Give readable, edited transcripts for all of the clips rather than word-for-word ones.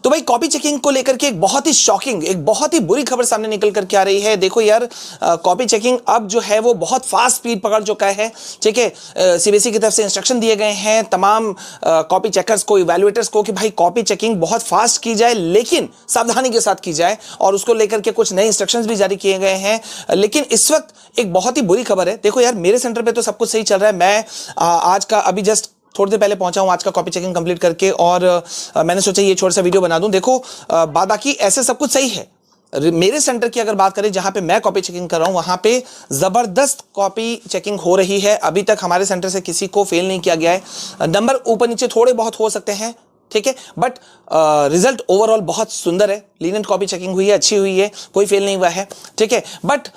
तो भाई copy checking को लेकर के एक बहुत ही शॉकिंग, एक बहुत ही बुरी खबर सामने निकल करके आ रही है। देखो यार, कॉपी चेकिंग अब जो है वो बहुत फास्ट स्पीड पकड़ चुका है। ठीक है, सीबीएसई की तरफ से इंस्ट्रक्शन दिए गए हैं तमाम कॉपी चेकर्स को, इवैल्यूएटर्स को कि भाई कॉपी चेकिंग बहुत फास्ट की जाए, लेकिन सावधानी के साथ की जाए, और उसको लेकर के कुछ नए इंस्ट्रक्शंस भी जारी किए गए हैं। लेकिन इस वक्त एक बहुत ही बुरी खबर है। देखो यार, मेरे सेंटर पे तो सब कुछ सही चल रहा है। मैं आज का अभी जस्ट थोड़ी देर पहले पहुंचा हूं आज का कॉपी चेकिंग कंप्लीट करके, और मैंने सोचा ये छोटा सा वीडियो बना दूं। देखो बाकी ऐसे सब कुछ सही है। मेरे सेंटर की अगर बात करें, जहां पे मैं कॉपी चेकिंग कर रहा हूं, वहां पे जबरदस्त कॉपी चेकिंग हो रही है। अभी तक हमारे सेंटर से किसी को फेल नहीं किया गया है। नंबर ऊपर नीचे थोड़े बहुत हो सकते हैं, ठीक है, बट रिजल्ट ओवरऑल बहुत सुंदर है। लीनियंट कॉपी चेकिंग हुई है, अच्छी हुई है, कोई फेल नहीं हुआ है। ठीक है, बट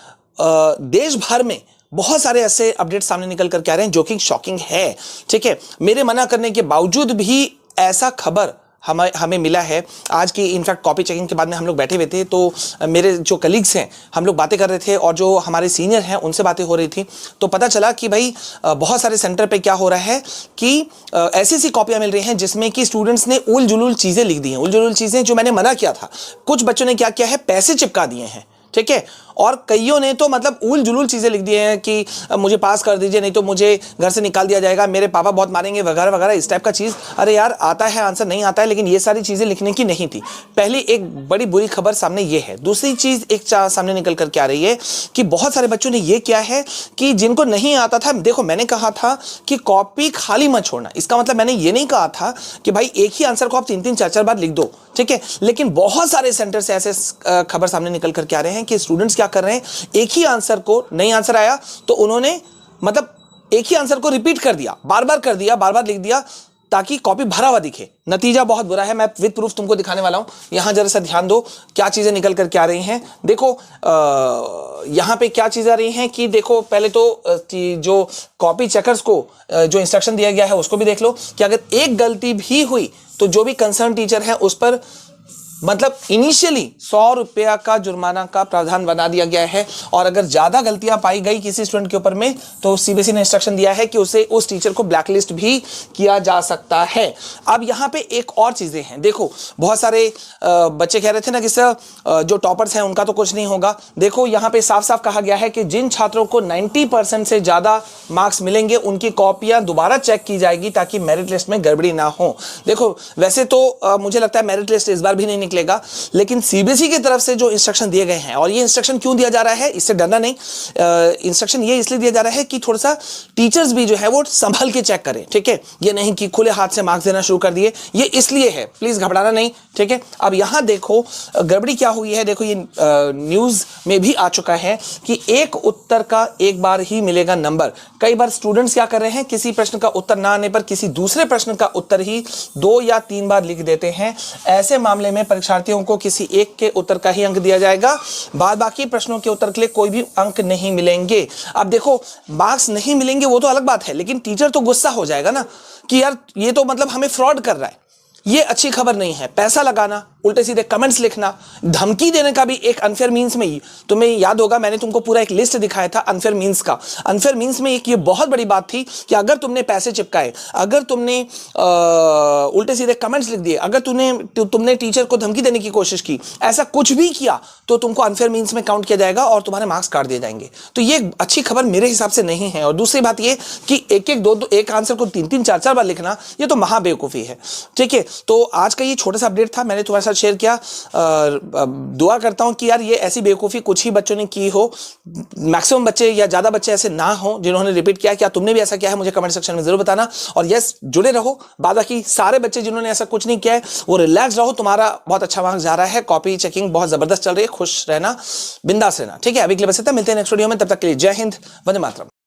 देश भर में बहुत सारे ऐसे अपडेट सामने निकल कर के आ रहे हैं जो कि शॉकिंग है। ठीक है, मेरे मना करने के बावजूद भी ऐसा खबर हमें मिला है। आज की इनफैक्ट कॉपी चेकिंग के बाद में हम लोग बैठे हुए थे, तो मेरे जो कलीग्स हैं, हम लोग बातें कर रहे थे, और जो हमारे सीनियर हैं उनसे बातें हो रही थी, तो पता चला कि भाई बहुत सारे सेंटर पे क्या हो रहा है कि ऐसी ऐसी कॉपियां मिल रही हैं जिसमें कि स्टूडेंट्स ने उल जुलूल चीजें लिख दी हैं। उल जुलूल चीजें जो मैंने मना किया था। कुछ बच्चों ने क्या किया है, पैसे चिपका दिए हैं। ठीक है, और कईयों ने तो मतलब उल जुलूल चीजें लिख दी हैं कि मुझे पास कर दीजिए, नहीं तो मुझे घर से निकाल दिया जाएगा, मेरे पापा बहुत मारेंगे, वगैरह वगैरह, इस टाइप का चीज। अरे यार, आता है आंसर, नहीं आता है, लेकिन ये सारी चीजें लिखने की नहीं थी। पहली एक बड़ी बुरी खबर सामने ये है। दूसरी चीज एक सामने निकल करके आ रही है कि बहुत सारे बच्चों ने ये किया है कि जिनको नहीं आता था, देखो मैंने कहा था कि कॉपी खाली मत छोड़ना। इसका मतलब मैंने ये नहीं कहा था कि भाई एक ही आंसर को आप 3-3 4-4 बार लिख दो। ठीक है, लेकिन बहुत सारे सेंटर से ऐसे खबर सामने निकल करके आ रहे हैं कि स्टूडेंट्स क्या कर रहे हैं, एक ही आंसर को, नहीं आंसर आया तो उन्होंने मतलब एक ही आंसर को रिपीट कर दिया, बार बार कर दिया, बार बार लिख दिया, ताकि कॉपी भरा हुआ दिखे। नतीजा बहुत बुरा है। मैं विद प्रूफ तुमको दिखाने वाला हूं। यहां जरा सा ध्यान दो क्या चीजें निकल करके आ रही हैं। देखो यहां पे क्या चीजें आ रही हैं कि देखो, पहले तो जो कॉपी चेकर्स को जो इंस्ट्रक्शन दिया गया है उसको भी देख लो कि अगर एक गलती भी हुई तो जो भी कंसर्न टीचर है उस पर मतलब इनिशियली 100 रुपया का जुर्माना का प्रावधान बना दिया गया है, और अगर ज्यादा गलतियां पाई गई किसी स्टूडेंट के ऊपर में तो सीबीएसई ने इंस्ट्रक्शन दिया है कि उसे, उस टीचर को ब्लैकलिस्ट भी किया जा सकता है। अब यहां पे एक और चीजें हैं। देखो बहुत सारे बच्चे कह रहे थे ना कि सर जो टॉपर्स हैं उनका तो कुछ नहीं होगा। देखो यहां पे साफ साफ कहा गया है कि जिन छात्रों को 90% से ज्यादा मार्क्स मिलेंगे उनकी कॉपियां दोबारा चेक की जाएगी ताकि मेरिट लिस्ट में गड़बड़ी ना हो। देखो वैसे तो मुझे लगता है मेरिट लिस्ट इस बार भी नहीं निकलेगा, लेकिन सीबीएसई की तरफ से जो इंस्ट्रक्शन दिए गए हैं, और ये इंस्ट्रक्शन क्यों दिया जा रहा है, इससे डरना नहीं। इंस्ट्रक्शन ये इसलिए दिया जा रहा है कि थोड़ा सा टीचर्स भी जो है वो संभल के चेक करें। ठीक है, ये नहीं कि खुले हाथ से मार्क्स देना शुरू कर दिए, ये इसलिए है, प्लीज घबराना नहीं। ठीक है, अब यहां देखो गड़बड़ी क्या हुई है। देखो ये न्यूज में भी आ चुका है कि एक उत्तर का एक बार ही मिलेगा नंबर। कई बार स्टूडेंट्स क्या कर रहे हैं, किसी प्रश्न का उत्तर ना आने पर किसी दूसरे प्रश्न का उत्तर ही 2 या 3 बार लिख देते हैं। ऐसे मामले में परीक्षार्थियों को किसी एक के उत्तर का ही अंक दिया जाएगा, बाद बाकी प्रश्नों के उत्तर के लिए कोई भी अंक नहीं मिलेंगे। अब देखो मार्क्स नहीं मिलेंगे वो तो अलग बात है, लेकिन टीचर तो गुस्सा हो जाएगा ना कि यार ये तो मतलब हमें फ्रॉड कर रहा है। ये अच्छी खबर नहीं है। पैसा लगाना, उल्टे सीधे कमेंट्स लिखना, धमकी देने का भी एक अनफेयर मींस में ही, तुम्हें याद होगा मैंने तुमको पूरा एक लिस्ट दिखाया था अनफेयर मींस का। अनफेयर मींस में एक ये बहुत बड़ी बात थी कि अगर तुमने पैसे चिपकाए, अगर तुमने उल्टे सीधे कमेंट्स लिख दिए, अगर तुमने टीचर को धमकी देने की कोशिश की, ऐसा कुछ भी किया तो तुमको अनफेयर मींस में काउंट किया जाएगा और तुम्हारे मार्क्स काट दिए जाएंगे। तो ये अच्छी खबर मेरे हिसाब से नहीं है। और दूसरी बात ये कि एक आंसर को 3-3 4-4 बार लिखना, ये तो महाबेवकूफी है। ठीक है, तो आज का ये छोटा सा अपडेट था, मैंने तुम्हारे साथ शेयर किया। दुआ करता हूं कि यार ये ऐसी बेवकूफी कुछ ही बच्चों ने की हो, मैक्सिमम बच्चे या ज्यादा बच्चे ऐसे ना हो जिन्होंने रिपीट किया। क्या तुमने भी ऐसा किया है, मुझे कमेंट सेक्शन में जरूर बताना। और यस, जुड़े रहो। बाकी सारे बच्चे जिन्होंने ऐसा कुछ नहीं किया है वो रिलैक्स रहो, तुम्हारा बहुत अच्छा मार्क्स जा रहा है। कॉपी चेकिंग बहुत जबरदस्त चल रही है, खुश रहना, बिंदास रहना। ठीक है, अभी के लिए बस इतना, मिलते हैं नेक्स्ट वीडियो में, तब तक के लिए जय हिंद, वंदे मातरम।